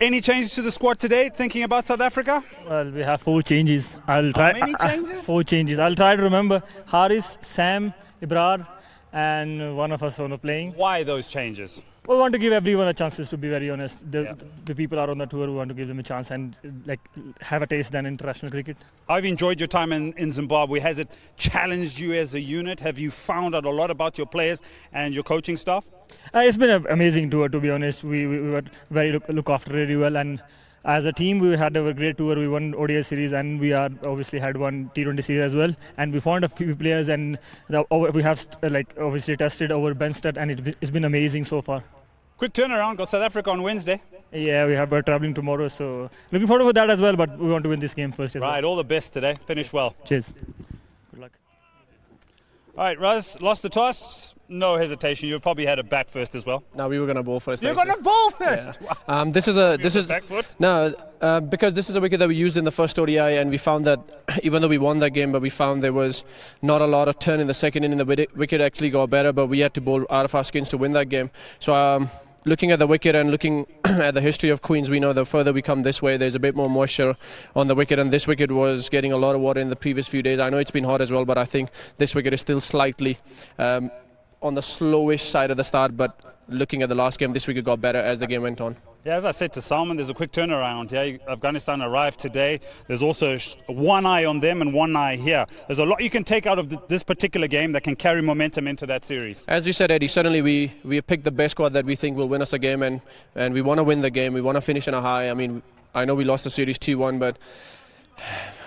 Any changes to the squad today, thinking about South Africa? Well, we have 4 changes. I'll try. How many changes? 4 changes. I'll try to remember. Haris, Sam, Ibrar, and one of us on the playing. Why those changes? We want to give everyone a chance, to be very honest. The people are on the tour, we want to give them a chance and have a taste in international cricket. I've enjoyed your time in Zimbabwe. Has it challenged you as a unit? Have you found out a lot about your players and your coaching staff? It's been an amazing tour, to be honest. We were very look after really well, and as a team we had a great tour. We won ODI series and we are obviously had one T20 series as well, and we found a few players and we have obviously tested our bench stat, and it's been amazing so far. Quick turnaround, got South Africa on Wednesday. Yeah, we're travelling tomorrow, so looking forward to that as well, but we want to win this game first as well. Right, all the best today. Finish well. Cheers. Good luck. All right, Raz, lost the toss. No hesitation. You probably had a bat first as well. No, we were going to bowl first. You're going to bowl first? Yeah. Back foot? No, because this is a wicket that we used in the first ODI, and we found that even though we won that game, but we found there was not a lot of turn in the second inning. The wicket actually got better, but we had to bowl out of our skins to win that game. So looking at the wicket and looking at the history of Queens, we know the further we come this way, there's a bit more moisture on the wicket, and this wicket was getting a lot of water in the previous few days. I know it's been hot as well, but I think this wicket is still slightly on the slowish side of the start, but looking at the last game, this wicket got better as the game went on. Yeah, as I said to Salman, there's a quick turnaround. Yeah, Afghanistan arrived today. There's also one eye on them and one eye here. There's a lot you can take out of this particular game that can carry momentum into that series. As you said, Eddie, certainly we picked the best squad that we think will win us a game, and we want to win the game. We want to finish in a high. I mean, I know we lost the series 2-1, but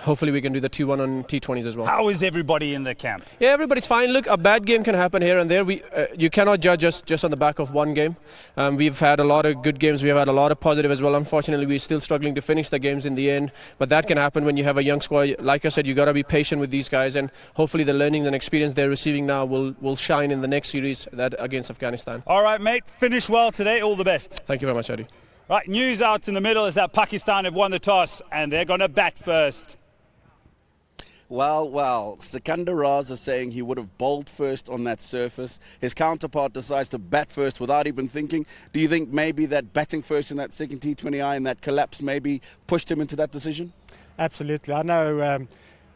hopefully we can do the 2-1 on T20s as well. How is everybody in the camp? Yeah, everybody's fine. Look, a bad game can happen here and there. You cannot judge us just on the back of one game. We've had a lot of good games. We've had a lot of positive as well. Unfortunately, we're still struggling to finish the games in the end. But that can happen when you have a young squad. Like I said, you got to be patient with these guys, and hopefully the learnings and experience they're receiving now will shine in the next series that against Afghanistan. All right, mate. Finish well today. All the best. Thank you very much, Eddie. Right, news out in the middle is that Pakistan have won the toss and they're going to bat first. Well, Sikandar Raza saying he would have bowled first on that surface. His counterpart decides to bat first without even thinking. Do you think maybe that batting first in that second T20I and that collapse maybe pushed him into that decision? Absolutely. I know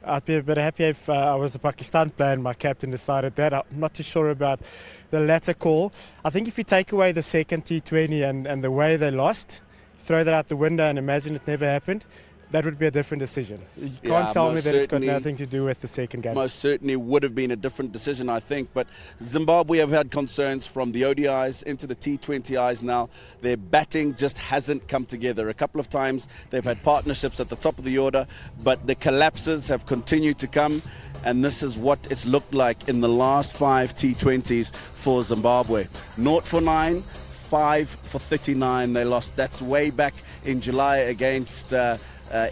I'd be a bit happy if I was a Pakistan player and my captain decided that. I'm not too sure about the latter call. I think if you take away the second T20 and the way they lost, throw that out the window and imagine it never happened, that would be a different decision. You can't tell me that it's got nothing to do with the second game. Most certainly would have been a different decision, I think. But Zimbabwe have had concerns from the ODIs into the T20Is now. Their batting just hasn't come together. A couple of times they've had partnerships at the top of the order, but the collapses have continued to come. And this is what it's looked like in the last 5 T20s for Zimbabwe. 0 for 9, 5 for 39 they lost. That's way back in July against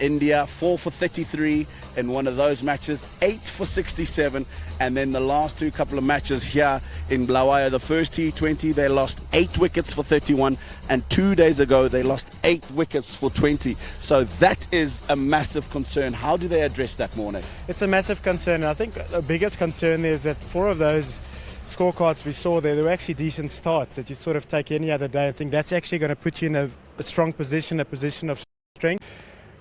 India. 4 for 33 in one of those matches, 8 for 67, and then the last two couple of matches here in Bulawayo, the first T20 they lost 8 wickets for 31, and 2 days ago they lost 8 wickets for 20. So that is a massive concern. How do they address that, Morne? It's a massive concern. I think the biggest concern is that 4 of those scorecards we saw there, they were actually decent starts that you sort of take any other day. I think that's actually going to put you in a strong position, a position of strength.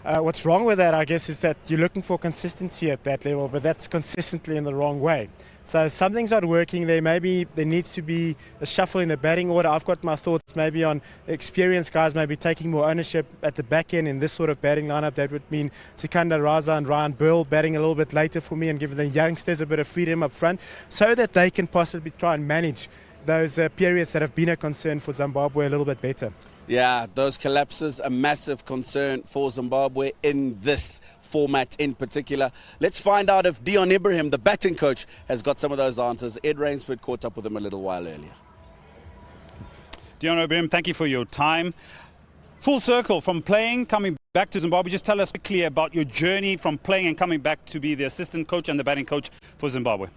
What's wrong with that, I guess, is that you're looking for consistency at that level, but that's consistently in the wrong way. So something's not working there. Maybe there needs to be a shuffle in the batting order. I've got my thoughts maybe on experienced guys maybe taking more ownership at the back end in this sort of batting lineup. That would mean Sikandar Raza and Ryan Burl batting a little bit later for me and give the youngsters a bit of freedom up front so that they can possibly try and manage those periods that have been a concern for Zimbabwe a little bit better. Yeah, those collapses, a massive concern for Zimbabwe in this format in particular. Let's find out if Dion Ibrahim, the batting coach, has got some of those answers. Ed Rainsford caught up with him a little while earlier. Dion Ibrahim, thank you for your time. Full circle from playing, coming back to Zimbabwe. Just tell us quickly about your journey from playing and coming back to be the assistant coach and the batting coach for Zimbabwe.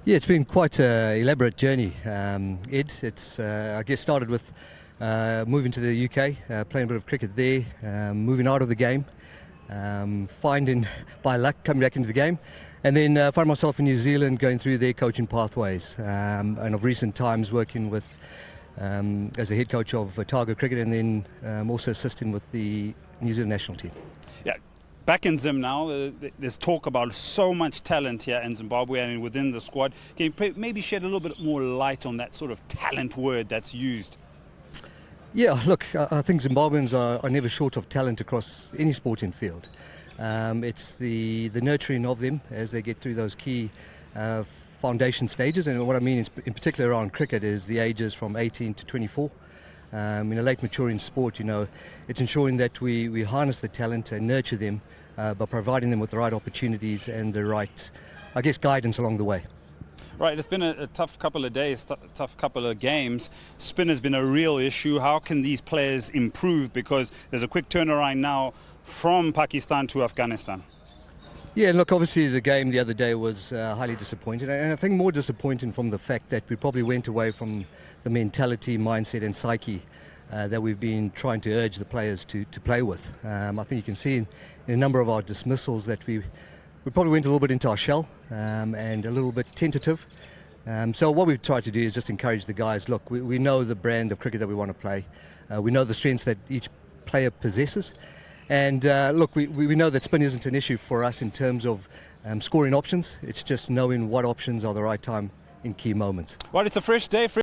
Yeah, it's been quite an elaborate journey, Ed. It's, I guess, started with moving to the UK, playing a bit of cricket there, moving out of the game, finding, by luck, coming back into the game, and then find myself in New Zealand going through their coaching pathways, and of recent times working with as the head coach of Otago Cricket, and then also assisting with the New Zealand national team. Yeah. Back in Zim now, there's talk about so much talent here in Zimbabwe and within the squad. Can you maybe shed a little bit more light on that sort of talent word that's used? Yeah, look, I think Zimbabweans are never short of talent across any sporting field. It's the nurturing of them as they get through those key foundation stages, and what I mean is, in particular around cricket, is the ages from 18 to 24. In a late maturing sport, you know, it's ensuring that we harness the talent and nurture them by providing them with the right opportunities and the right, I guess, guidance along the way. Right, it's been a tough couple of days, tough couple of games. Spin has been a real issue. How can these players improve? Because there's a quick turnaround now from Pakistan to Afghanistan. Yeah, look, obviously the game the other day was highly disappointing, and I think more disappointing from the fact that we probably went away from the mentality, mindset and psyche that we've been trying to urge the players to play with. I think you can see in a number of our dismissals that we probably went a little bit into our shell and a little bit tentative. So what we've tried to do is just encourage the guys, look, we know the brand of cricket that we want to play. We know the strengths that each player possesses. And look, we know that spin isn't an issue for us in terms of scoring options. It's just knowing what options are the right time in key moments. Well, it's a fresh day.